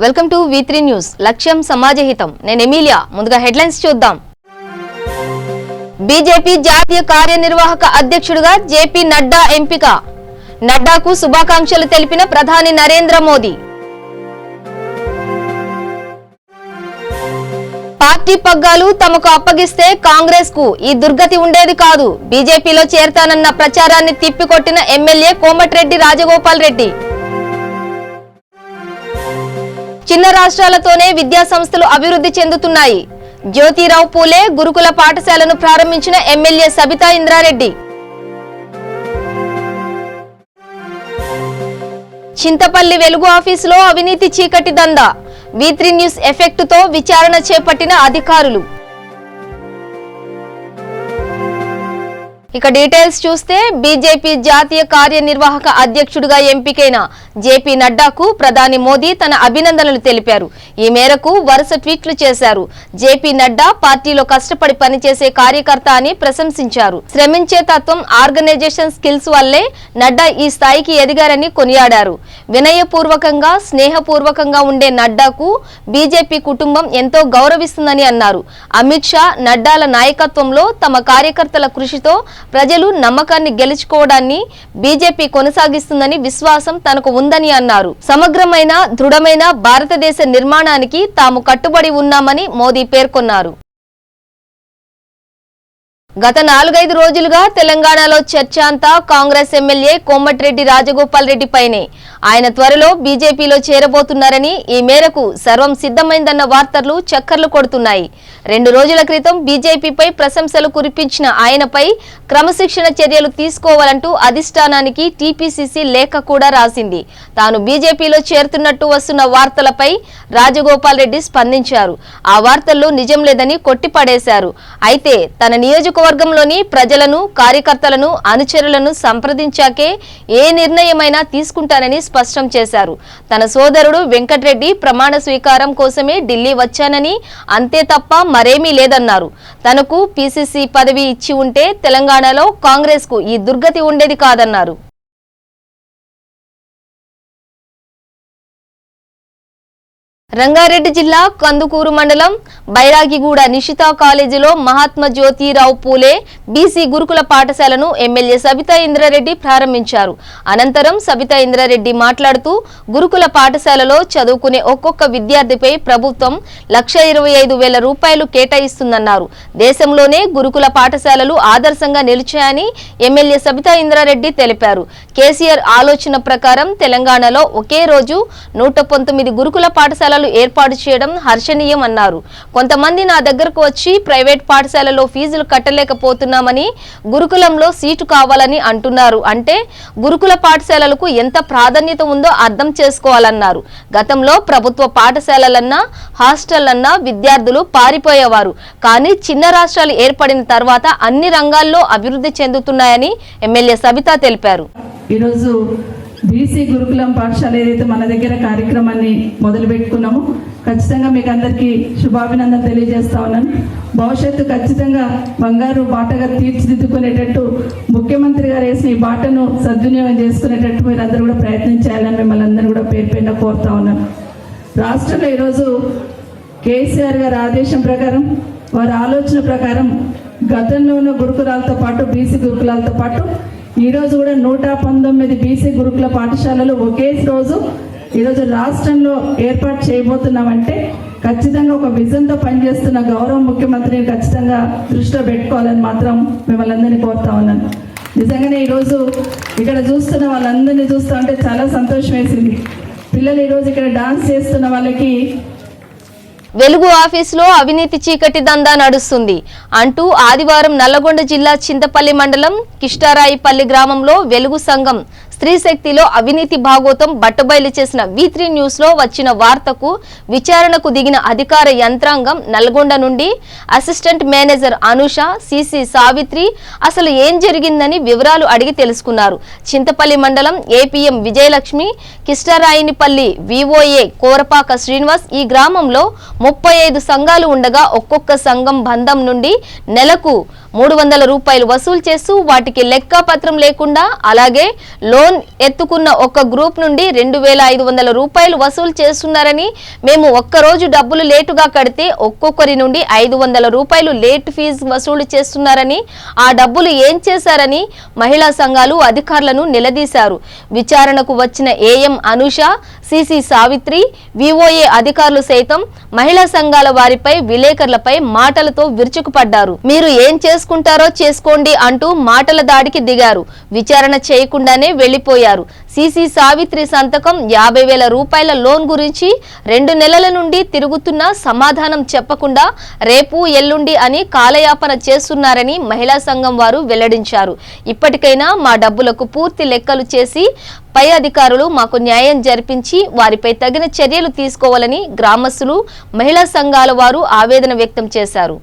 Welcome to V3 news. లక్ష్యం సమాజహితం. నేను Emilia. ముందుగా హెడ్లైన్స్ చూద్దాం. బీజేపీ జాతీయ కార్యనిర్వాహక అధ్యక్షుడిగా జేపీ నడ్డా ఎంపిక. నడ్డాకు శుభాకాంక్షలు తెలిపిన ప్రధాని నరేంద్ర మోదీ. పార్టీ పగ్గాలు తమకు అప్పగిస్తే కాంగ్రెస్ కు ఈ దుర్గతి ఉండేది కాదు. బీజేపీలో చేరతానన్న ప్రచారాన్ని తిప్పికొట్టిన ఎమ్మెల్యే కోమటిరెడ్డి రాజగోపాల్ రెడ్డి. చిన్న రాష్ట్రాలతోనే విద్యా సంస్థలు అభివృద్ధి చెందుతున్నాయి. జ్యోతిరావు పూలే గురుకుల పాఠశాలను ప్రారంభించిన ఎమ్మెల్యే సబితా ఇంద్రారెడ్డి. చింతపల్లి వెలుగు ఆఫీసులో అవినీతి చీకటి దందా. V3 న్యూస్ ఎఫెక్ట్ తో విచారణ చేపట్టిన అధికారులు. ఇక డీటెయిల్స్ చూస్తే బీజేపీ జాతీయ కార్యనిర్వాహక అధ్యక్షుడిగా ఎంపికైన జేపీ నడ్డాకు ప్రధాని మోదీ తన అభినందనలు తెలిపారు. ఈ మేరకు వరుస ట్వీట్లు చేశారు. జేపీ నడ్డా పార్టీలో కష్టపడి పనిచేసే కార్యకర్త అని ప్రశంసించారు. శ్రమించే తత్వం, ఆర్గనైజేషన్ స్కిల్స్ వల్లే నడ్డా ఈ స్థాయికి ఎదిగారని కొనియాడారు. వినయపూర్వకంగా, స్నేహపూర్వకంగా ఉండే నడ్డాకు బీజేపీ కుటుంబం ఎంతో గౌరవిస్తుందని అన్నారు. అమిత్ షా, నడ్డాల నాయకత్వంలో తమ కార్యకర్తల కృషితో ప్రజలు నమ్మకాన్ని గెలుచుకోవడాన్ని బీజేపీ కొనసాగిస్తుందని విశ్వాసం తనకు ఉందని అన్నారు. సమగ్రమైన, దృఢమైన భారతదేశ నిర్మాణానికి తాము కట్టుబడి ఉన్నామని మోదీ పేర్కొన్నారు. గత 4-5 రోజులుగా తెలంగాణలో చర్చ అంతా కాంగ్రెస్ ఎమ్మెల్యే కోమటిరెడ్డి రాజగోపాల్ రెడ్డి పైనే. ఆయన త్వరలో బీజేపీలో చేరబోతున్నారని, ఈ మేరకు సర్వం సిద్ధమైందన్న వార్తలు చక్కర్లు కొడుతున్నాయి. 2 రోజుల క్రితం బీజేపీపై ప్రశంసలు కురిపించిన ఆయనపై క్రమశిక్షణ చర్యలు తీసుకోవాలంటూ అధిష్టానానికి టీపీసీసీ లేఖ కూడా రాసింది. తాను బీజేపీలో చేరుతున్నట్టు వస్తున్న వార్తలపై రాజగోపాల్ రెడ్డి స్పందించారు. ఆ వార్తల్లో నిజం లేదని కొట్టిపడేశారు. అయితే తన నియోజకవర్గంలోని ప్రజలను, కార్యకర్తలను, అనుచరులను సంప్రదించాకే ఏ నిర్ణయమైనా తీసుకుంటానని స్పష్టం చేశారు. తన సోదరుడు వెంకటరెడ్డి ప్రమాణ స్వీకారం కోసమే ఢిల్లీ వచ్చానని, అంతే తప్ప మరేమీ లేదన్నారు. తనకు పీసీసీ పదవి ఇచ్చి ఉంటే తెలంగాణలో కాంగ్రెస్ కు ఈ దుర్గతి ఉండేది కాదన్నారు. రంగారెడ్డి జిల్లా కందుకూరు మండలం బైరాగిగూడ నిషితా కాలేజీలో మహాత్మా జ్యోతిరావు పూలే బీసీ గురుకుల పాఠశాలను ఎమ్మెల్యే సబితా ఇంద్రారెడ్డి ప్రారంభించారు. అనంతరం సబితా ఇంద్రారెడ్డి మాట్లాడుతూ గురుకుల పాఠశాలలో చదువుకునే ఒక్కొక్క విద్యార్థిపై ప్రభుత్వం 1,25,000 రూపాయలు కేటాయిస్తుందన్నారు. దేశంలోనే గురుకుల పాఠశాలలు ఆదర్శంగా నిలిచాయని ఎమ్మెల్యే సబితా ఇంద్రారెడ్డి తెలిపారు. కేసీఆర్ ఆలోచన ప్రకారం తెలంగాణలో ఒకే రోజు 119 గురుకుల పాఠశాలలు ఏర్పాటు చేయడం హర్షణీయం అన్నారు. కొంతమంది నా దగ్గరకు వచ్చి ప్రైవేట్ పాఠశాలలో ఫీజులు కట్టలేకపోతున్నామని, గురుకులంలో సీటు కావాలని అంటున్నారు. అంటే గురుకుల పాఠశాలలకు ఎంత ప్రాధాన్యత ఉందో అర్థం చేసుకోవాలన్నారు. గతంలో ప్రభుత్వ పాఠశాలలన్నా, హాస్టళ్లన్నా విద్యార్థులు పారిపోయేవారు. కానీ చిన్న రాష్ట్రాలు ఏర్పడిన తర్వాత అన్ని రంగాల్లో అభివృద్ధి చెందుతున్నాయని ఎమ్మెల్యే సబితా తెలిపారు. ఈరోజు బీసీ గురుకులం పాఠశాల ఏదైతే మన దగ్గర కార్యక్రమాన్ని మొదలు పెట్టుకున్నామో ఖచ్చితంగా మీకు అందరికీ శుభాభినందన తెలియజేస్తా ఉన్నాను. భవిష్యత్తు ఖచ్చితంగా బంగారు బాటగా తీర్చిదిద్దుకునేటట్టు ముఖ్యమంత్రి గారు వేసిన ఈ బాటను సద్వినియోగం చేసుకునేటట్టు మీరు అందరూ కూడా ప్రయత్నం చేయాలని మిమ్మల్ని అందరూ కూడా పేరు పేరున కోరుతా ఉన్నాను. రాష్ట్రంలో ఈరోజు కేసీఆర్ గారి ఆదేశం ప్రకారం, వారి ఆలోచన ప్రకారం గతంలో ఉన్న గురుకులాలతో పాటు బీసీ గురుకులాలతో పాటు ఈరోజు కూడా 119 బీసీ గురుకుల పాఠశాలలు ఒకే రోజు ఈరోజు రాష్ట్రంలో ఏర్పాటు చేయబోతున్నామంటే ఖచ్చితంగా ఒక విజన్తో పనిచేస్తున్న గౌరవ ముఖ్యమంత్రిని ఖచ్చితంగా దృష్టిలో పెట్టుకోవాలని మాత్రం మిమ్మల్ని అందరినీ కోరుతా ఉన్నాను. నిజంగానే ఈరోజు ఇక్కడ చూస్తున్న వాళ్ళందరినీ చూస్తూ ఉంటే చాలా సంతోషం వేసింది. పిల్లలు ఈరోజు ఇక్కడ డాన్స్ చేస్తున్న వాళ్ళకి వెలుగు ఆఫీసులో అవినీతి చీకటి దందా నడుస్తుంది అంటూ ఆదివారం నల్లగొండ జిల్లా చింతపల్లి మండలం కిష్టారాయిపల్లి గ్రామంలో వెలుగు సంఘం స్త్రీ శక్తిలో అవినీతి భాగోతం బట్టబయలు చేసిన V3 న్యూస్ లో వచ్చిన వార్తకు విచారణకు దిగిన అధికార యంత్రాంగం నల్గొండ నుండి assistant manager Anusha, CC Savitri అసలు ఏం జరిగిందని వివరాలు అడిగి తెలుసుకున్నారు. చింతపల్లి మండలం ఏపీఎం విజయలక్ష్మి, కిష్టారాయినిపల్లి విఓఏ కోరపాక శ్రీనివాస్ ఈ గ్రామంలో 35 సంఘాలు ఉండగా ఒక్కొక్క సంఘం బంధం నుండి నెలకు 300 రూపాయలు వసూలు చేస్తూ వాటికి లెక్కాపత్రం లేకుండా అలాగే లోన్ ఎత్తుకున్న ఒక గ్రూప్ నుండి 2500 రూపాయలు వసూలు చేస్తున్నారని, మేము ఒక్కరోజు డబ్బులు లేటుగా కడితే ఒక్కొక్కరి నుండి 500 రూపాయలు లేట్ ఫీజు వసూలు చేస్తున్నారని, ఆ డబ్బులు ఏం చేశారని మహిళా సంఘాలు అధికారులను నిలదీశారు. విచారణకు వచ్చిన AM Anusha, CC Savitri, VOA అధికారులు సైతం మహిళా సంఘాల వారిపై విలేకరులపై మాటలతో విరుచుకుపడ్డారు. మీరు ఏం చేసుకుంటారో చేసుకోండి అంటూ మాటల దాడికి దిగారు. విచారణ చేయకుండానే వెళ్లిపోయారు. సిసి సావిత్రి సంతకం 50,000 రూపాయల లోన్ గురించి 2 నెలల నుండి తిరుగుతున్నా సమాధానం చెప్పకుండా రేపు ఎల్లుండి అని కాలయాపన చేస్తున్నారని మహిళా సంఘం వారు వెల్లడించారు. ఇప్పటికైనా మా డబ్బులకు పూర్తి లెక్కలు చేసి పై అధికారులు మాకు న్యాయం జరిపించి వారిపై తగిన చర్యలు తీసుకోవాలని గ్రామస్తులు, మహిళా సంఘాల వారు ఆవేదన వ్యక్తం చేశారు.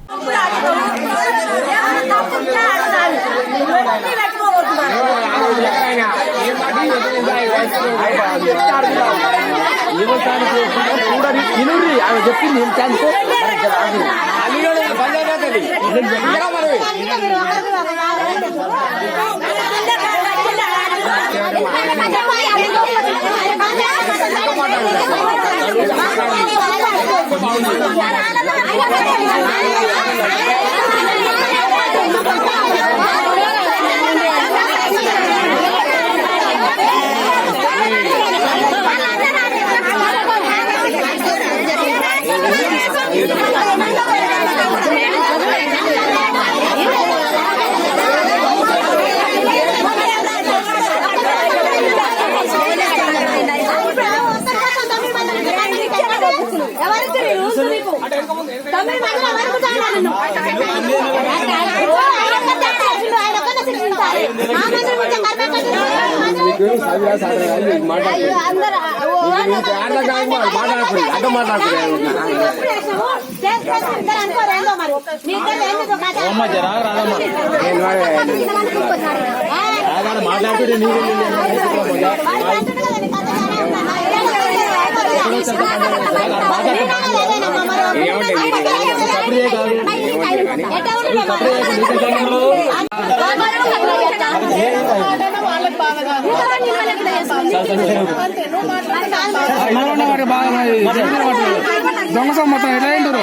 దొంగ మొత్తం ఎట్లా ఏంటారు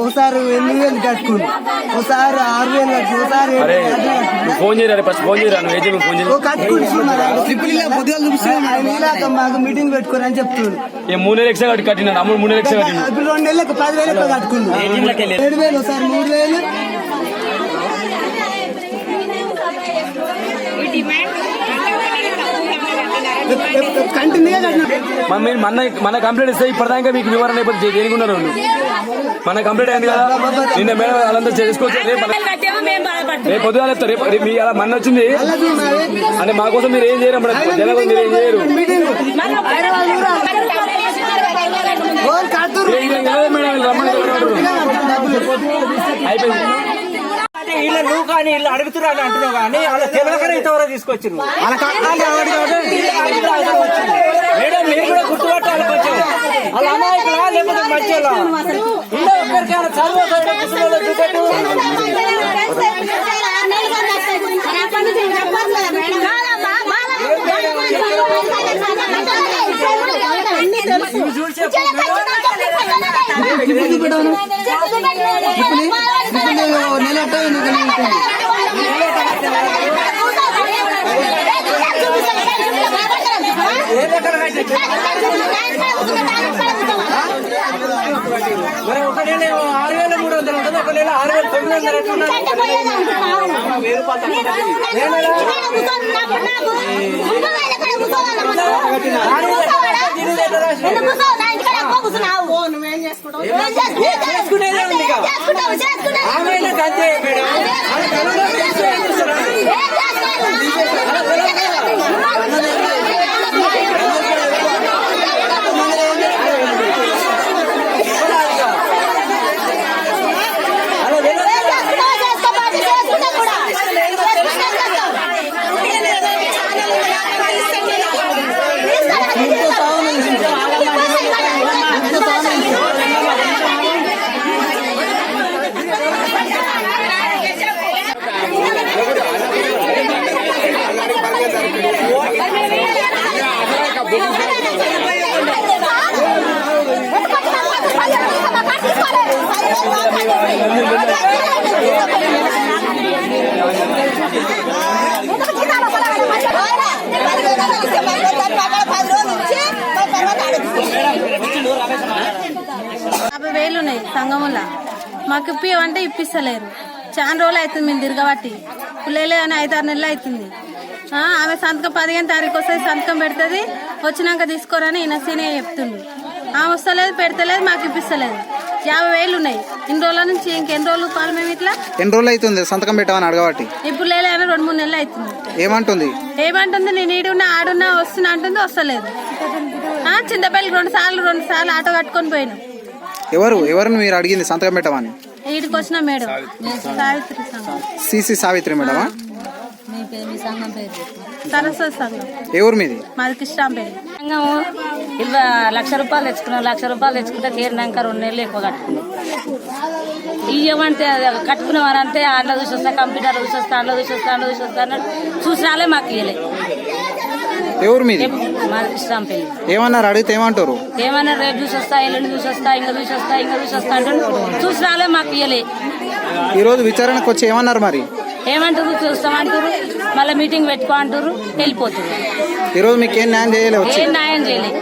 ఒకసారి 8,000 కట్టుకుని, ఒకసారి 6,000 కట్టుకుని, ఒకసారి ఫోన్ చేయరా, ఫస్ట్ ఫోన్ చేయరా, ఫోన్ కట్టుకుని మాకు మీటింగ్ పెట్టుకోరు అని చెప్తున్నాడు. 3 నెలలు ఎక్స్ట్రా కట్టినాడు. అమ్ముడు 3 నెలలు ఎక్స్ట్రా కట్టినాడు. ఇప్పుడు 2 నెలలకు 10,000 కట్టుకున్నాడు. 7,000 ఒకసారి 3,000. మన కంప్లైంట్ ఇస్తే ఇప్పటిదాకా మీకు వివరణ అయిపోతుంది. దేనికి ఉన్నారు మన కంప్లైంట్ అయింది కదా, నిన్న మేడం వాళ్ళంతా చేసుకోవచ్చు. రేపు పొద్దుగా రేపు మీ అలా మన వచ్చింది అంటే మా కోసం మీరు ఏం చేయరు, జనం మీరు ఏం చేయరు. అయిపోయింది. వీళ్ళు నువ్వు కానీ వీళ్ళు అడుగుతున్నారు అంటున్నావు కానీ వాళ్ళ తెలియకనే ఇంతవరకు తీసుకొచ్చింది. మేడం మీరు కూడా గుర్తుపట్టాలి కొంచెం. వాళ్ళ అమాయకులా లేకపోతే మధ్యలో ఇంకా ఒక్కరికైనా చదువు చూపెట్టు. మరి ఒక నెల 6,300 ఉంటుంది, ఒక నెల 6,900 చేసుకునేదే ఉంది. అంతే మేడం. సంఘములా మాకు ఇప్పియమంటే ఇప్పిస్తలేరు. చాలా రోజులు అవుతుంది మేము తిరగబట్టి, పిల్లలే అని 5-6 నెలలు అవుతుంది. ఆమె సంతకం 15 తారీఖు వస్తుంది, సంతకం పెడుతుంది, వచ్చినాక తీసుకోరని ఈయన సీనే చెప్తుండు. ఆమె వస్తలేదు, పెడతలేదు, మాకు ఇప్పిస్తలేదు. 50,000 ఉన్నాయి ఇన్ని రోజుల నుంచి. ఇంకెన్ని రోజులు కాదు మేము ఇట్లా? ఎన్ని రోజులు అవుతుంది సంతకం పెట్టామని అడగబట్టి? ఇప్పుడు లేదా 2-3 నెలలు అవుతుంది. ఏమంటుంది? నేను ఈడున్నా ఆడున్నా వస్తున్నా అంటుంది, వస్తలేదు. చింతపల్లికి 2 సార్లు ఆటో కట్టుకొని పోయినాం. ఎవరిని మీరు అడిగింది సంతకం పెట్టమని? ఈడికి వచ్చిన మేడం సావిత్రి సంఘం. సిసి సావిత్రి మేడమా? సరస్వతి సంఘం. ఎవరు మీది? మాది కృష్ణాంపేట. సంఘము 1,00,000 రూపాయలు తెచ్చుకున్నాం. 1,00,000 రూపాయలు తెచ్చుకుంటే తీరినాక 2 నెలలు ఎక్కువ కట్టుకున్నాం. ఇవ్వమంటే కట్టుకున్నామనంటే అందులో చూసొస్తా, కంప్యూటర్లో చూసొస్తా, అందులో చూసొస్తా అన్నట్టు చూసినాలే మాకు ఇవ్వలే. ఎవరు మీది? మాది కృష్ణాంపల్లి. ఏమన్నారు? అడిగితే ఏమంటారు? ఏమన్నారు? రేపు చూసొస్తా, ఎల్లుండి చూసొస్తా, ఇంకా చూసొస్తా అంటారు. చూసినాలే మాకు ఇవ్వలే. ఈరోజు విచారణకు వచ్చి ఏమన్నారు మరి? ఏమంటారు? చూస్తామంటారు, మళ్ళీ మీటింగ్ పెట్టుకో అంటారు, వెళ్ళిపోతుంది. ఈరోజు మీకు ఏం న్యాయం చేయలేదు? ఏం న్యాయం చేయలే.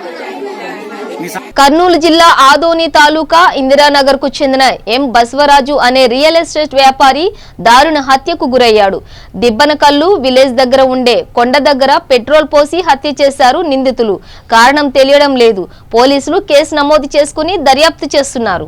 కర్నూలు జిల్లా ఆదోని తాలూకా ఇందిరానగర్ కు చెందిన ఎం బసవరాజు అనే రియల్ ఎస్టేట్ వ్యాపారి దారుణ హత్యకు గురయ్యాడు. దిబ్బనకల్లు విలేజ్ దగ్గర ఉండే కొండ దగ్గర పెట్రోల్ పోసి హత్య చేశారు నిందితులు. కారణం తెలియడం లేదు. పోలీసులు కేసు నమోదు చేసుకుని దర్యాప్తు చేస్తున్నారు.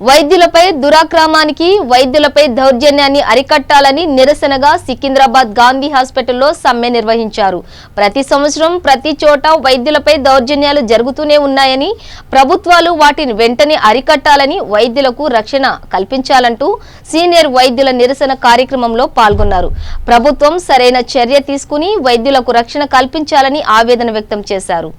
వైద్యులపై దురాక్రమానికి, వైద్యులపై దౌర్జన్యాన్ని అరికట్టాలని నిరసనగా సికింద్రాబాద్ గాంధీ హాస్పిటల్లో సమ్మె నిర్వహించారు. ప్రతి సంవత్సరం ప్రతి చోట వైద్యులపై దౌర్జన్యాలు జరుగుతూనే ఉన్నాయని, ప్రభుత్వాలు వాటిని వెంటనే అరికట్టాలని, వైద్యులకు రక్షణ కల్పించాలంటూ సీనియర్ వైద్యుల నిరసన కార్యక్రమంలో పాల్గొన్నారు. ప్రభుత్వం సరైన చర్య తీసుకుని వైద్యులకు రక్షణ కల్పించాలని ఆవేదన వ్యక్తం చేశారు.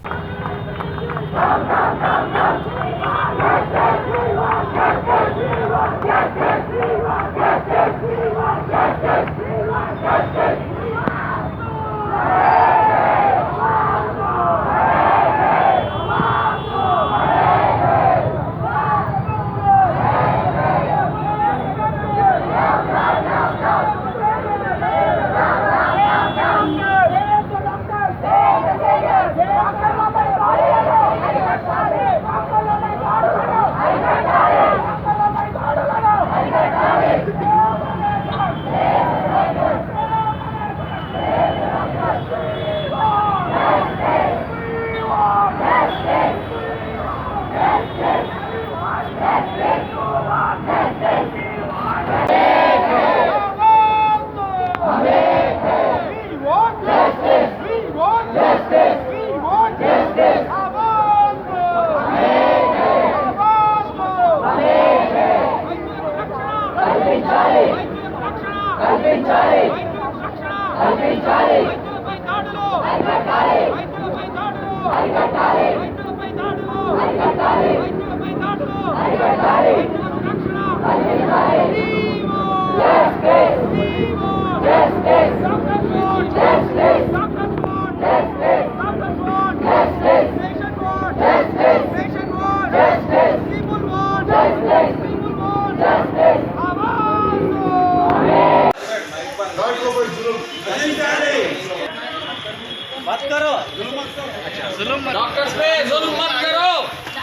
डॉक्टर्स पे जुल्म मत करो,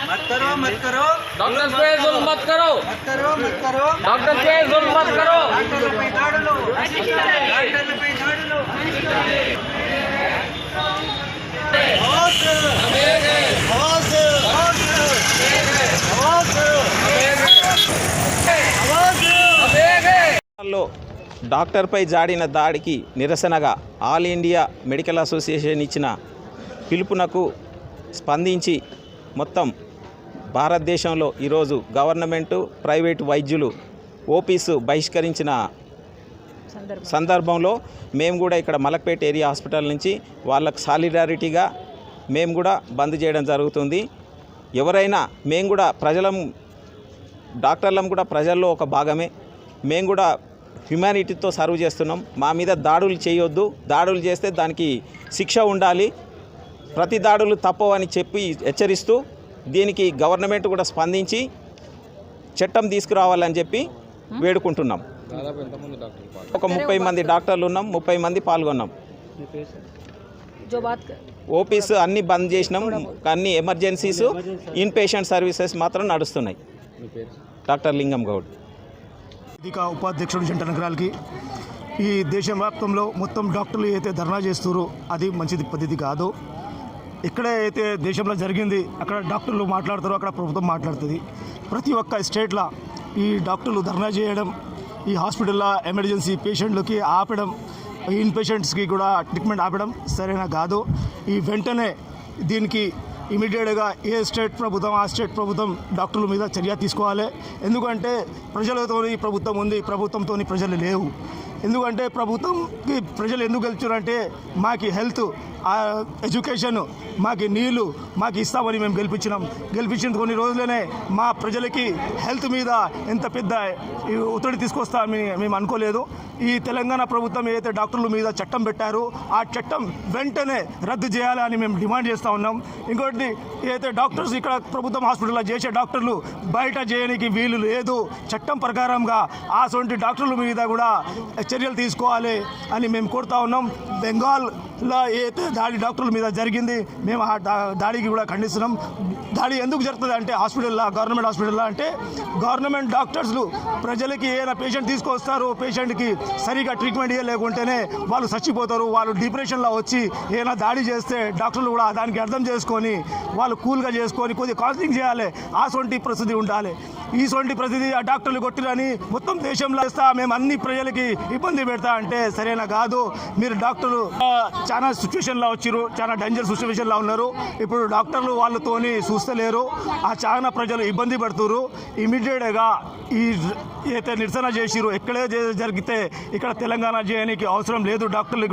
मत करो, मत करो। डॉक्टर्स पे जुल्म मत करो, मत करो, मत करो। डॉक्टर्स पे जुल्म मत करो। डॉक्टर पे झाड़ लो, डॉक्टर पे झाड़ लो। డాక్టర్పై జాడిన దాడికి నిరసనగా ఆల్ ఇండియా మెడికల్ అసోసియేషన్ ఇచ్చిన పిలుపునకు స్పందించి మొత్తం భారతదేశంలో ఈరోజు గవర్నమెంటు, ప్రైవేటు వైద్యులు ఓపీస్ బహిష్కరించిన సందర్భంలో మేము కూడా ఇక్కడ మలక్పేట ఏరియా హాస్పిటల్ నుంచి వాళ్ళకు సాలిడారిటీగా మేము కూడా బంద్ చేయడం జరుగుతుంది. ఎవరైనా మేము కూడా డాక్టర్లం కూడా ప్రజల్లో ఒక భాగమే. మేము కూడా హ్యుమానిటీతో సర్వ్ చేస్తున్నాం. మా మీద దాడులు చేయొద్దు, దాడులు చేస్తే దానికి శిక్ష ఉండాలి, ప్రతి దాడులు తప్పవని చెప్పి హెచ్చరిస్తూ దీనికి గవర్నమెంట్ కూడా స్పందించి చట్టం తీసుకురావాలని చెప్పి వేడుకుంటున్నాం. ఒక 30 మంది డాక్టర్లు ఉన్నాం, 30 మంది పాల్గొన్నాం. ఓపీస్ అన్నీ బంద్ చేసినాం, అన్ని ఎమర్జెన్సీస్ ఇన్ పేషెంట్ సర్వీసెస్ మాత్రం నడుస్తున్నాయి. డాక్టర్ లింగం గౌడ్, వేదిక ఉపాధ్యక్షుడు జంట నగరాలకి. ఈ దేశం వ్యాప్తంలో మొత్తం డాక్టర్లు అయితే ధర్నా చేస్తున్నారు, అది మంచిది పద్ధతి కాదు. ఎక్కడ అయితే దేశంలో జరిగింది అక్కడ డాక్టర్లు మాట్లాడతారు, అక్కడ ప్రభుత్వం మాట్లాడుతుంది. ప్రతి ఒక్క స్టేట్లో ఈ డాక్టర్లు ధర్నా చేయడం, ఈ హాస్పిటల్లో ఎమర్జెన్సీ పేషెంట్లకి ఆపడం, ఇన్ పేషెంట్స్కి కూడా ట్రీట్మెంట్ ఆపడం సరైన కాదు. ఈ వెంటనే దీనికి ఇమీడియట్గా ఏ స్టేట్ ప్రభుత్వం ఆ స్టేట్ ప్రభుత్వం డాక్టర్ల మీద చర్య తీసుకోవాలి. ఎందుకంటే ప్రజలతో ప్రభుత్వం ఉంది, ప్రభుత్వంతో ప్రజలు లేవు. ఎందుకంటే ప్రభుత్వంకి ప్రజలు ఎందుకు గెలిచారంటే మాకు హెల్త్, ఎడ్యుకేషన్, మాకు నీళ్లు మాకు ఇస్తామని మేము గెలిపించిన కొన్ని రోజులనే మా ప్రజలకి హెల్త్ మీద ఎంత పెద్ద ఒత్తిడి తీసుకొస్తామని మేము అనుకోలేదు. ఈ తెలంగాణ ప్రభుత్వం ఏదైతే డాక్టర్ల మీద చట్టం పెట్టారో ఆ చట్టం వెంటనే రద్దు చేయాలని మేము డిమాండ్ చేస్తూ ఉన్నాం. ఇంకోటి ఏదైతే డాక్టర్స్ ఇక్కడ ప్రభుత్వం హాస్పిటల్లో చేసే డాక్టర్లు బయట చేయడానికి వీలు లేదు. చట్టం ప్రకారంగా అటువంటి డాక్టర్ల మీద కూడా చర్యలు తీసుకోవాలి అని మేము కోరుతా ఉన్నాం. బెంగాల్లో ఏదైతే దాడి డాక్టర్ల మీద జరిగింది, మేము ఆ దాడికి కూడా ఖండిస్తున్నాం. దాడి ఎందుకు జరుగుతుంది అంటే గవర్నమెంట్ హాస్పిటల్లో అంటే గవర్నమెంట్ డాక్టర్స్లు ప్రజలకి ఏదైనా పేషెంట్ తీసుకొస్తారు, పేషెంట్కి సరిగా ట్రీట్మెంట్ ఇవ్వలేకుంటేనే వాళ్ళు చచ్చిపోతారు. వాళ్ళు డిప్రెషన్లో వచ్చి ఏదైనా దాడి చేస్తే డాక్టర్లు కూడా దానికి అర్థం చేసుకొని వాళ్ళు కూల్గా చేసుకొని కొద్దిగా కౌన్సిలింగ్ చేయాలి. అటువంటి పరిస్థితి ఉండాలి. ఈటువంటి పరిస్థితి ఆ డాక్టర్లు కొట్టిరని మొత్తం దేశంలో మేము అన్ని ప్రజలకి ఇబ్బంది పెడతా అంటే సరైన కాదు. మీరు డాక్టర్లు చాలా సిచ్యువేషన్లో వచ్చారు, చాలా డేంజర్ సిచ్యువేషన్లో ఉన్నారు. ఇప్పుడు డాక్టర్లు వాళ్ళతోని చూస్తలేరు, ఆ చాలా ప్రజలు ఇబ్బంది పడుతున్నారు. ఇమీడియట్గా ఈ ఏదైతే నిరసన చేసిరు ఎక్కడే జరిగితే ఇక్కడ తెలంగాణ చేయడానికి అవసరం లేదు. డాక్టర్లు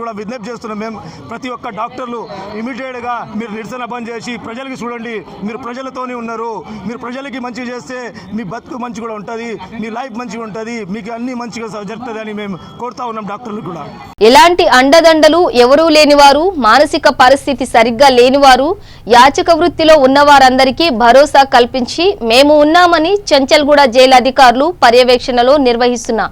కూడా విజ్ఞప్తి చేస్తున్నాం. మేము ప్రతి ఒక్క డాక్టర్లు ఇమీడియట్గా మీరు నిరసన బంద్ చేసి ప్రజలకి చూడండి, మీరు ప్రజలతోనే ఉన్నారు, మీరు ప్రజలకి మంచిగా చేస్తే మీ బతుకు మంచి కూడా ఉంటుంది, మీ లైఫ్ మంచిగా ఉంటుంది, మీకు అన్ని మంచిగా జరుగుతుంది అని మేము కోరుతా ఉన్నాం డాక్టర్లు కూడా. ఎలాంటి అండదండలు ఎవరూ లేనివారు, మానసిక పరిస్థితి సరిగ్గా లేనివారు, యాచక వృత్తిలో ఉన్నవారందరికీ భరోసా కల్పించి మేము ఉన్నామని చెంచల్గూడ జైలు అధికారులు పర్యవేక్షణలో నిర్వహిస్తున్న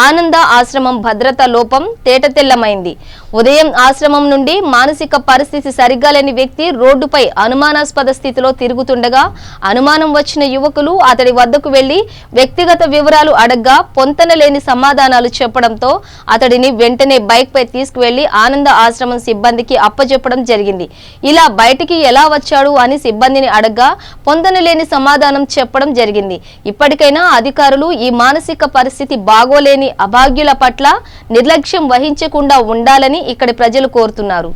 ఆనంద ఆశ్రమం భద్రతా లోపం తేటతెల్లమైంది. ఉదయం ఆశ్రమం నుండి మానసిక పరిస్థితి సరిగ్గా లేని వ్యక్తి రోడ్డుపై అనుమానాస్పద స్థితిలో తిరుగుతుండగా అనుమానం వచ్చిన యువకులు అతడి వద్దకు వెళ్లి వ్యక్తిగత వివరాలు అడగ్గా పొంతనలేని సమాధానాలు చెప్పడంతో అతడిని వెంటనే బైక్ పై తీసుకువెళ్లి ఆనంద ఆశ్రమం సిబ్బందికి అప్పచెప్పడం జరిగింది. ఇలా బయటికి ఎలా వచ్చాడు అని సిబ్బందిని అడగ్గా పొందనలేని సమాధానం చెప్పడం జరిగింది. ఇప్పటికైనా అధికారులు ఈ మానసిక పరిస్థితి బాగోలేని అభాగ్యుల పట్ల నిర్లక్ష్యం వహించకుండా ఉండాలని ఇక్కడి ప్రజలు కోరుతున్నారు.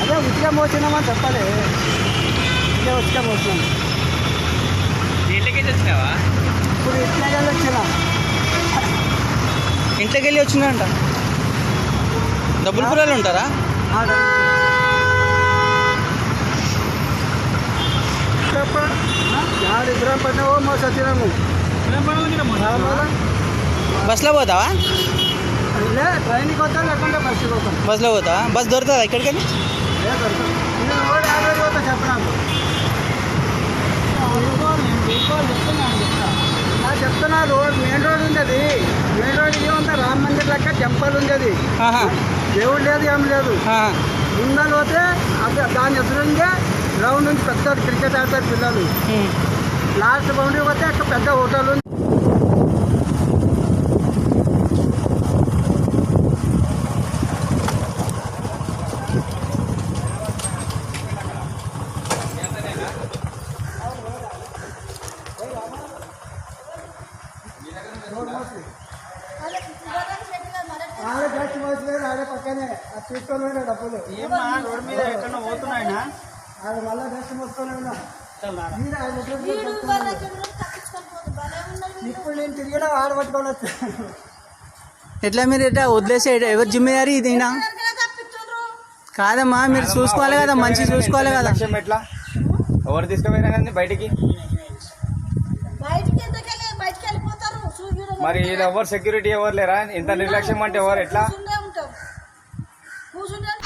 అదే ఉచిగా మోసినామని చెప్పలే, ఉచిగా మోసినాం. ఇప్పుడు ఇంట్లోకి వచ్చినా, ఇంట్లోకి వెళ్ళి వచ్చిందంట. డబ్బులు కూరలు ఉంటారా? ఇద్దరం పడినావో మా సత్యనాము. బస్లో పోతావా? ట్రైన్కి వస్తాం, లేకుంటే బస్సుకి పోతాం. బస్సులో పోతావా? బస్ దొరుకుతుందా ఇక్కడికి? చెప్తున్నా రోడ్ మెయిన్ రోడ్ ఉంది, అది మెయిన్ రోడ్ ఏముంది రామ్ మందిర్ లెక్క టెంపుల్ ఉంది, అది దేవుడు లేదు ఏం లేదు. ముందర పోతే దాని ఎదురుండే గ్రౌండ్ నుంచి పెద్ద క్రికెట్ ఆడతారు పిల్లలు. లాస్ట్ బౌండరీ పోతే అక్కడ పెద్ద హోటల్ ఉంది. ఆడే పక్కనే తీసుకొని పోయినా డబ్బులు రోడ్ మీద ఎక్కడ పోతున్నాయినా అది మళ్ళీ డస్ట్ మోసుకొని ఉన్నా. ఇప్పుడు నేను తిరిగినా ఆడబట్టుకొని వచ్చాను. ఎట్లా మీరు ఎట్లా వదిలేసే ఎవరు జిమ్మేదారి ఇదినా కాదమ్మా, మీరు చూసుకోవాలి కదా, మంచిగా చూసుకోవాలి కదా. ఎట్లా ఎవరు తీసుకుపోయినా కానీ బయటికి మరి ఎవరు సెక్యూరిటీ ఎవరు లేరా? ఇంత నిర్లక్ష్యం అంటే ఎవరు ఎట్లా?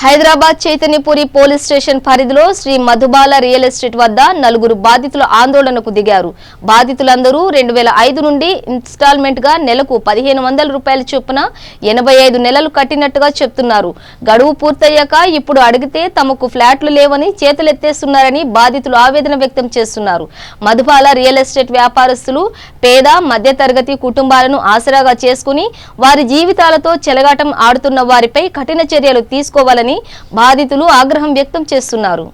హైదరాబాద్ చైతన్యపురి పోలీస్ స్టేషన్ పరిధిలో శ్రీ మధుబాల రియల్ ఎస్టేట్ వద్ద 4 బాధితులు ఆందోళనకు దిగారు. బాధితులందరూ 2005 నుండి ఇన్స్టాల్మెంట్ గా నెలకు 1500 రూపాయల చొప్పున 85 నెలలు కట్టినట్టుగా చెప్తున్నారు. గడువు పూర్తయ్యాక ఇప్పుడు అడిగితే తమకు ఫ్లాట్లు లేవని చేతులెత్తేస్తున్నారని బాధితులు ఆవేదన వ్యక్తం చేస్తున్నారు. మధుబాల రియల్ ఎస్టేట్ వ్యాపారస్తులు పేద మధ్యతరగతి కుటుంబాలను ఆసరాగా చేసుకుని వారి జీవితాలతో చెలగాటం ఆడుతున్న వారిపై కఠిన చర్యలు తీసుకోవాలని బాధితులు ఆగ్రహం వ్యక్తం చేస్తున్నారు.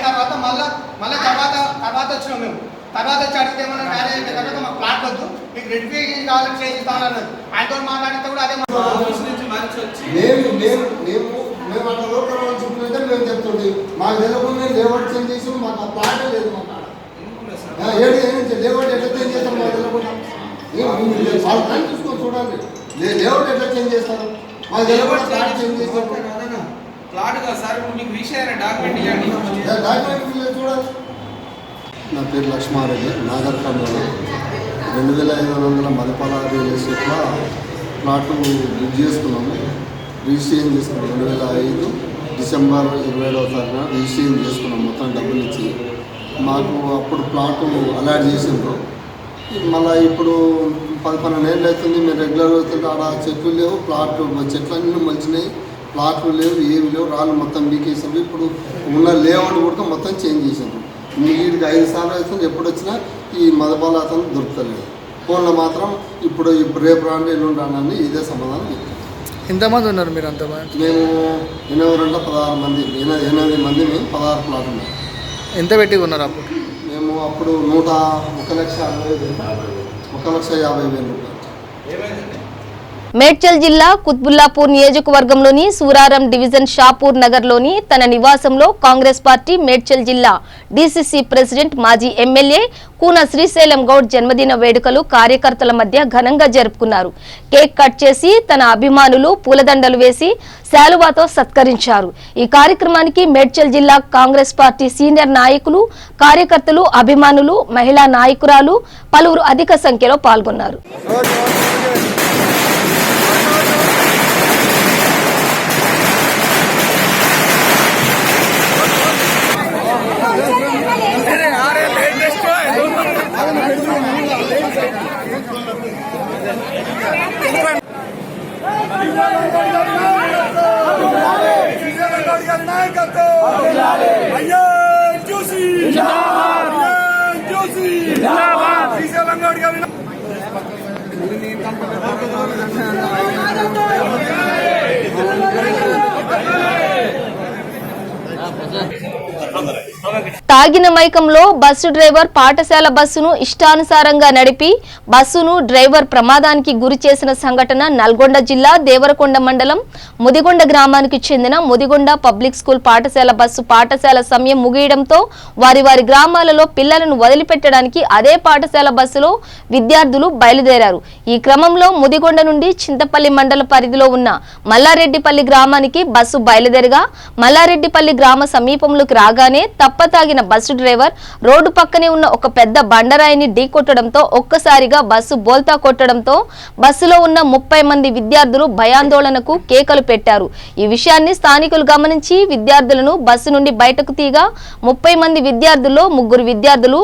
తర్వాత మళ్ళీ తర్వాత వచ్చినాం మేము. తర్వాత వచ్చి అడిగితే ఏమన్నా మ్యారేజ్ అయిన తర్వాత మాకు ప్లాట్ వద్దు, మీకు రెడ్ఫికేషన్ కావాలని చేయిస్తామని అన్నారు. ఆయనతో మాట్లాడితే కూడా అదే మేము అట్లా లోకల్ చూపుతుంటే మేము చెప్తుంది మాకు తెలియకుండా మేము లేఅవుట్ చేంజ్ చేసి మాకు ఆ ప్లాటే లేదు. మాకు లేఅవుట్ ఎట్లా చేంజ్ చేస్తాం మాకు తెలియకుండా చూసుకొని చూడండి. లేఅవుట్ ఎట్లా చేంజ్ చేస్తారు మాకు తెలియకుండా ప్లాట్ చేంజ్ చేస్తారు. ప్లాట్ కాదు సార్, మీకు రీషేర్ డాక్యుమెంట్ ఇవ్వండి. డాక్యుమెంట్ చూడాలి. నా పేరు లక్ష్మారెడ్డి, నాగర్ కర్నూలు. 2500 మధుబాల రియల్ ఎస్టేట్లో ప్లాటు బుక్ చేసుకున్నాము. రిజిస్ట్రేషన్ చేసుకున్నాం 2005 డిసెంబర్ 27వ తారీఖున రిజిస్ట్రేషన్ చేసుకున్నాం. మొత్తం డబ్బులు ఇచ్చి మాకు అప్పుడు ప్లాటు అలాట్ చేసిండ్రు. మళ్ళీ ఇప్పుడు 11 ఏళ్ళు అవుతుంది. మేము రెగ్యులర్ అవుతుంది. ఆడ చెట్లు లేవు, చెట్లు అన్నీ మంచినాయి, ప్లాట్లు లేవు, ఏమి లేవు, రాళ్ళు మొత్తం బీకేసారు. ఇప్పుడు ఉన్న లేఅవుట్ కూడా మొత్తం చేంజ్ చేసారు. వీడికి 5 సార్లు అవుతుంది. ఎప్పుడు వచ్చినా ఈ మధుబాల అతను దొరుకుతలేదు. ఫోన్లో మాత్రం ఇప్పుడు రేపు రాండి ఎల్లుండి రాండి ఇదే సమాధానం చెప్తాం. ఎంతమంది ఉన్నారు మీరు? అంతమంది మేము 16 మంది 8 మంది మేము 16 ప్లాట్ ఉన్నాం. ఎంత పెట్టి ఉన్నారు అప్పుడు? మేము అప్పుడు 1,50,000 రూపాయలు. మేడ్చల్ జిల్లా కుత్బుల్లాపూర్ నియోజకవర్గంలోని సూరారం డివిజన్ షాపూర్ నగర్లోని తన నివాసంలో కాంగ్రెస్ పార్టీ మేడ్చల్ జిల్లా డీసీసీ ప్రెసిడెంట్ మాజీ ఎమ్మెల్యే కూన శ్రీశైలం గౌడ్ జన్మదిన వేడుకలు కార్యకర్తల మధ్య ఘనంగా జరుపుకున్నారు. కేక్ కట్ చేసి తన అభిమానులు పూలదండలు వేసి శాలువాతో సత్కరించారు. ఈ కార్యక్రమానికి మేడ్చల్ జిల్లా కాంగ్రెస్ పార్టీ సీనియర్ నాయకులు, కార్యకర్తలు, అభిమానులు, మహిళా నాయకురాలు పలువురు అధిక సంఖ్యలో పాల్గొన్నారు. తాగిన మైకంలో బస్సు డ్రైవర్ పాఠశాల బస్సును ఇష్టానుసారంగా నడిపి బస్సును డ్రైవర్ ప్రమాదానికి గురి చేసిన సంఘటన నల్గొండ జిల్లా దేవరకొండ మండలం ముదిగొండ గ్రామానికి చెందిన ముదిగొండ పబ్లిక్ స్కూల్ పాఠశాల బస్సు పాఠశాల సమయం ముగియడంతో వారి గ్రామాలలో పిల్లలను వదిలిపెట్టడానికి అదే పాఠశాల బస్సులో విద్యార్థులు బయలుదేరారు. ఈ క్రమంలో ముదిగొండ నుండి చింతపల్లి మండల పరిధిలో ఉన్న మల్లారెడ్డిపల్లి గ్రామానికి బస్సు బయలుదేరగా మల్లారెడ్డిపల్లి గ్రామ సమీపంలోకి రాగానే తప్పతాగిన బస్సు డ్రైవర్ రోడ్డు పక్కనే ఉన్న ఒక పెద్ద బండరాయిని ఢీకొట్టడంతో ఒక్కసారిగా బస్సు బోల్తా కొట్టడంతో బస్సులో ఉన్న 30 మంది విద్యార్థులు భయాందోళనకు కేకలు పెట్టారు. ఈ విషయాన్ని స్థానికులు గమనించి విద్యార్థులను బస్సు నుండి బయటకు తీగా 30 మంది విద్యార్థుల్లో 3 విద్యార్థులు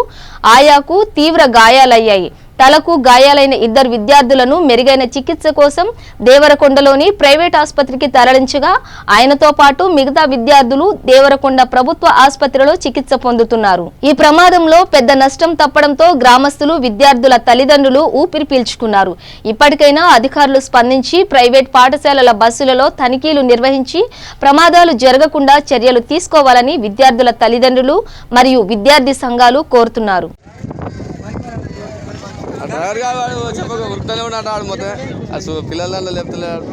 ఆయాకు తీవ్ర గాయాలయ్యాయి. తలకు గాయాలైన 2 విద్యార్థులను మెరుగైన చికిత్స కోసం దేవరకొండలోని ప్రైవేట్ ఆసుపత్రికి తరలించగా ఆయనతో పాటు మిగతా విద్యార్థులు దేవరకొండ ప్రభుత్వ ఆసుపత్రిలో చికిత్స పొందుతున్నారు. ఈ ప్రమాదంలో పెద్ద నష్టం తప్పడంతో గ్రామస్తులు, విద్యార్థుల తల్లిదండ్రులు ఊపిరి పీల్చుకున్నారు. ఇప్పటికైనా అధికారులు స్పందించి ప్రైవేట్ పాఠశాలల బస్సులలో తనిఖీలు నిర్వహించి ప్రమాదాలు జరగకుండా చర్యలు తీసుకోవాలని విద్యార్థుల తల్లిదండ్రులు మరియు విద్యార్థి సంఘాలు కోరుతున్నారు. డ్రైవర్ గారు చెప్పక వృత్తానే ఉన్నాడు. ఆడు మొత్తం అసలు పిల్లల లేపుతలేడు.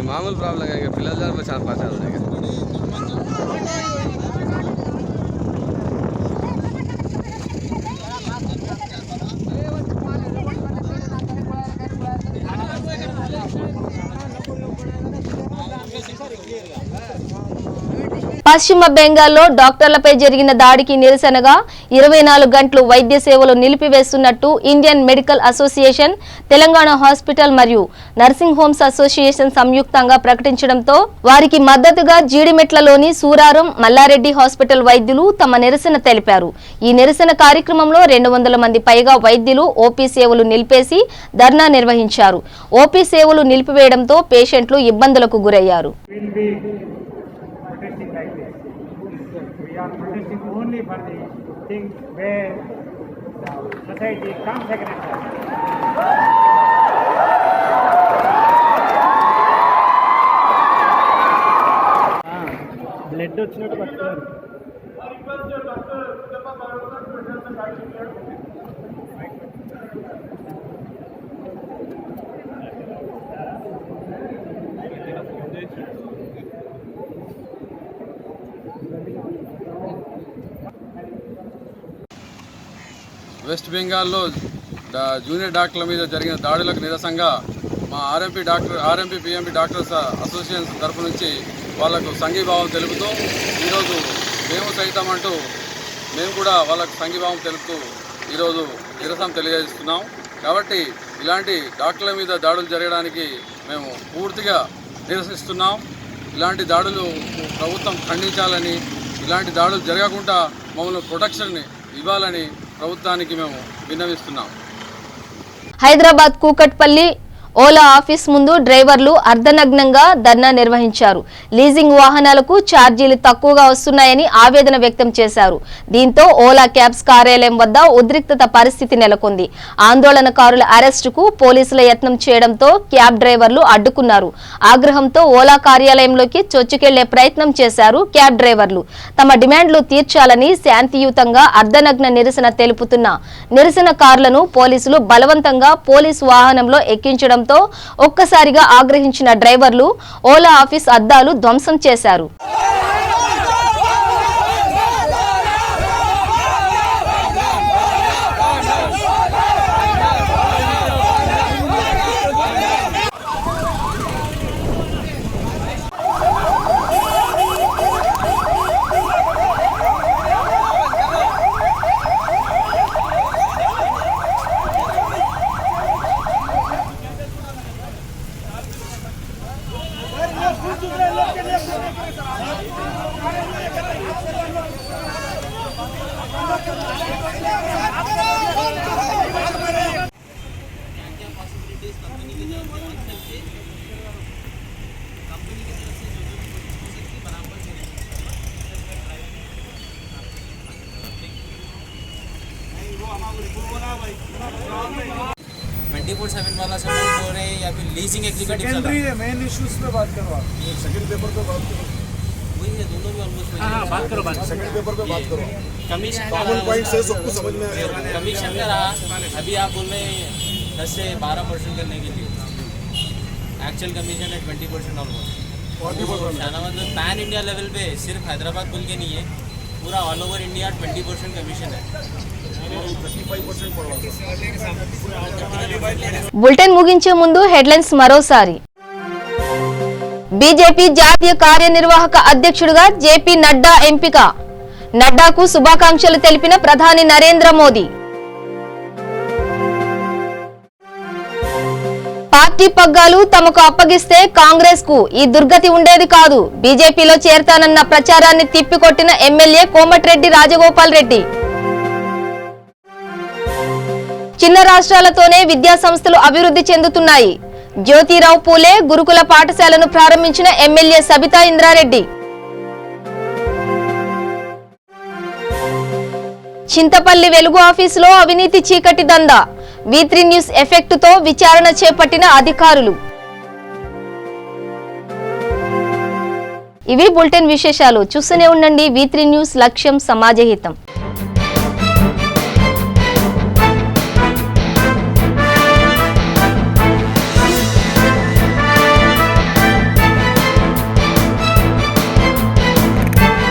మామూలు ప్రాబ్లం ఇక పిల్లలు చాలా పచారు పశ్చిమ బెంగాల్లో డాక్టర్లపై జరిగిన దాడికి నిరసనగా 24 గంటలు వైద్య సేవలు నిలిపివేస్తున్నట్టు Indian medical association, Telangana hospital మరియు నర్సింగ్ హోమ్స్ అసోసియేషన్ సంయుక్తంగా ప్రకటించడంతో వారికి మద్దతుగా జీడిమెట్లలోని సూరారం, మల్లారెడ్డి హాస్పిటల్ వైద్యులు తమ నిరసన తెలిపారు. ఈ నిరసన కార్యక్రమంలో 200 మంది పైగా వైద్యులు ఓపీ సేవలు నిలిపేసి ధర్నా నిర్వహించారు. ఓపీ సేవలు నిలిపివేయడంతో పేషెంట్లు ఇబ్బందులకు గురయ్యారు. We are protesting only for the things where the society comes against us. Blood వచ్చినట్టు పట్టుకోవాలి. వెస్ట్ బెంగాల్లో జూనియర్ డాక్టర్ల మీద జరిగిన దాడులకు నిరసనగా మా ఆర్ఎంపీ పిఎంపీ డాక్టర్స్ అసోసియేషన్ తరఫు నుంచి వాళ్లకు సంఘీభావం తెలుపుతూ ఈరోజు మేము సైతం అంటూ మేము కూడా వాళ్ళకు సంఘీభావం తెలుపుతూ ఈరోజు నిరసన తెలియజేస్తున్నాం. కాబట్టి ఇలాంటి డాక్టర్ల మీద దాడులు జరగడానికి మేము పూర్తిగా నిరసిస్తున్నాం. ఇలాంటి దాడులు ప్రభుత్వం ఖండించాలని, ఇలాంటి దాడులు జరగకుండా మమ్మల్ని ప్రొటెక్షన్ ఇవ్వాలని ప్రభుత్వానికి మేము విన్నవిస్తున్నాం. హైదరాబాద్ కూకట్పల్లి ఓలా ఆఫీస్ ముందు డ్రైవర్లు అర్ధనగ్నంగా ధర్నా నిర్వహించారు. లీజింగ్ వాహనాలకు ఛార్జీలు తక్కువగా వస్తున్నాయని ఆవేదన వ్యక్తం చేశారు. దీంతో ఓలా క్యాబ్స్ కార్యాలయం వద్ద ఉద్రిక్తత పరిస్థితి నెలకొంది. ఆందోళనకారుల అరెస్టుకు పోలీసుల యత్నం చేయడంతో క్యాబ్ డ్రైవర్లు అడ్డుకున్నారు. ఆగ్రహంతో ఓలా కార్యాలయంలోకి చొచ్చుకెళ్లే ప్రయత్నం చేశారు క్యాబ్ డ్రైవర్లు. తమ డిమాండ్లు తీర్చాలని శాంతియుతంగా అర్ధనగ్న నిరసన తెలుపుతున్న నిరసనకారులను పోలీసులు బలవంతంగా పోలీసు వాహనంలో ఎక్కించడం ఒక్కసారిగా ఆగ్రహించిన డ్రైవర్లు ఓలా ఆఫీస్ అద్దాలు ధ్వంసం చేశారు. वाला सपोर्ट हो रहे हैं या फिर leasing executive secondary main issues पे बात करो आप सेकंड पेपर पे बात करो वही है दोनों भी ऑलमोस्ट हां बात करो सेकंड पेपर पे बात करो कमीशन कॉमन पॉइंट से सबको समझ में आएगा कमीशन का रहा अभी आप बोल रहे हैं 10 से 12% करने के लिए एक्चुअल कमीशन है 20% ऑलमोस्ट मतलब पैन इंडिया लेवल पे सिर्फ हैदराबाद बोल के नहीं है पूरा ऑल ओवर इंडिया 20% कमीशन है. బులెటిన్ ముగించే ముందు హెడ్లైన్స్ మరోసారి. బీజేపీ జాతీయ కార్యనిర్వాహక అధ్యక్షుడిగా జేపీ నడ్డా ఎంపిక. నడ్డాకు శుభాకాంక్షలు తెలిపిన ప్రధాని నరేంద్ర మోదీ. పార్టీ పగ్గాలు తమకు అప్పగిస్తే కాంగ్రెస్ కు ఈ దుర్గతి ఉండేది కాదు. బీజేపీలో చేరతానన్న ప్రచారాన్ని తిప్పికొట్టిన ఎమ్మెల్యే కోమటిరెడ్డి రాజగోపాల్ రెడ్డి. చిన్న రాష్ట్రాలతోనే విద్యా సంస్థలు అభివృద్ధి చెందుతున్నాయి. జ్యోతిరావు పూలే గురుకుల పాఠశాలను ప్రారంభించిన ఎమ్మెల్యే సబితా ఇంద్రారెడ్డి. చింతపల్లి వెలుగు ఆఫీసులో అవినీతి చీకటి దందా. V3 న్యూస్ ఎఫెక్ట్ తో విచారణ చేపట్టిన అధికారులు. ఇవి బులెటిన్ విశేషాలు. చూస్తూనే ఉండండి V3 న్యూస్, లక్ష్యం సమాజహితం.